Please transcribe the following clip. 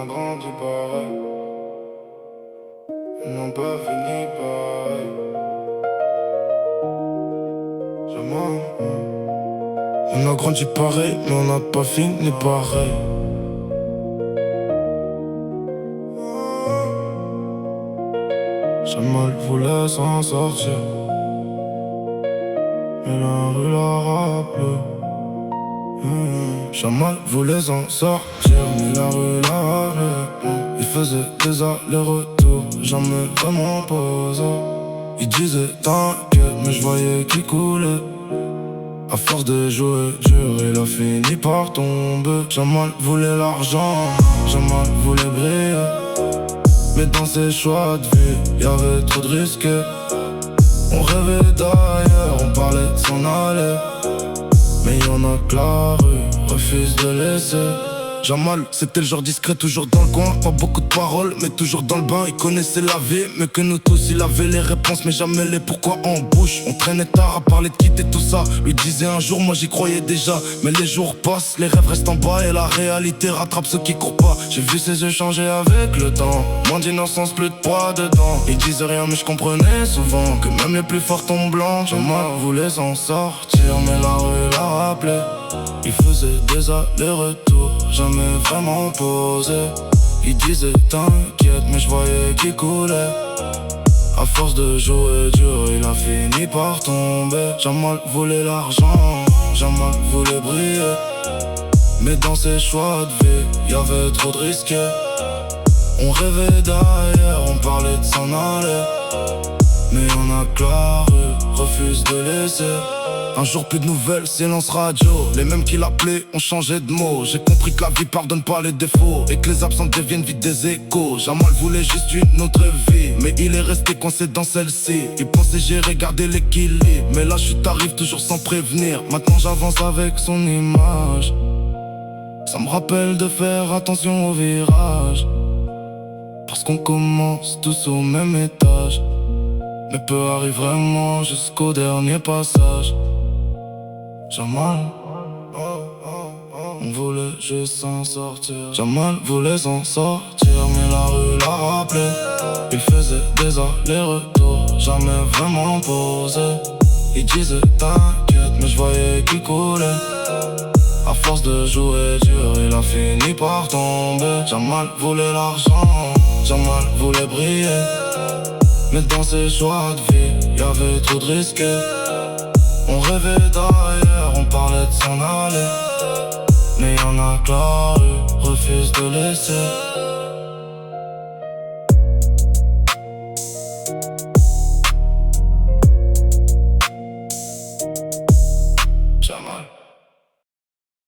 a grandi pareil. Ils n'ont pas fini pareil. On a grandi pareil, mais on n'a pas fini pareil. Jamal voulait s'en sortir, mais la rue l'a rappelé. Jamal voulait s'en sortir, mais la rue l'a rappelé. Il faisait des allers-retours, jamais vraiment posé. Il disait t'inquiète, mais je voyais qu'il coulait. À force de jouer dur, il a fini par tomber. Jamal voulait l'argent, Jamal voulait briller. Mais dans ses choix de vie, y'avait trop de risques. On rêvait d'ailleurs, on parlait de s'en aller. Mais y'en a que la rue refuse de laisser. Jamal, c'était le genre discret, toujours dans le coin. Pas beaucoup de paroles, mais toujours dans le bain. Il connaissait la vie, mais que nous tous. Il avait les réponses, mais jamais les pourquoi en bouche. On traînait tard à parler de quitter tout ça. Lui disait un jour, moi j'y croyais déjà. Mais les jours passent, les rêves restent en bas. Et la réalité rattrape ceux qui courent pas. J'ai vu ses yeux changer avec le temps. Moins d'innocence, plus de poids dedans. Ils disaient rien, mais je comprenais souvent que même les plus forts tombent blancs. Jamal voulait s'en sortir, mais la rue l'a rappelé. Il faisait des allers-retours, jamais vraiment posé. Il disait t'inquiète, mais je voyais qu'il coulait. À force de jouer dur, il a fini par tomber. Jamal voulait l'argent, Jamal voulait briller. Mais dans ses choix de vie, y'avait trop de risques. On rêvait d'ailleurs, on parlait de s'en aller. Mais on a que la rue refuse de laisser. Un jour plus de nouvelles, silence radio. Les mêmes qui l'appelaient ont changé de mots. J'ai compris que la vie pardonne pas les défauts et que les absents deviennent vite des échos. Jamal voulait juste une autre vie, mais il est resté coincé dans celle-ci. Il pensait gérer, garder l'équilibre, mais la chute arrive toujours sans prévenir. Maintenant j'avance avec son image. Ça me rappelle de faire attention au virage, parce qu'on commence tous au même étage. Mais peu arrive vraiment jusqu'au dernier passage. Jamal, on voulait juste s'en sortir. Jamal voulait s'en sortir, mais la rue l'a rappelé. Il faisait des allers-retours, jamais vraiment posé. Il disait t'inquiète, mais je voyais qu'il coulait. À force de jouer dur, il a fini par tomber. Jamal voulait l'argent, Jamal voulait briller. Mais dans ses choix de vie, y'avait trop de risques. On rêvait d'ailleurs, on parlait de s'en aller. Mais y'en a que la rue refuse de laisser.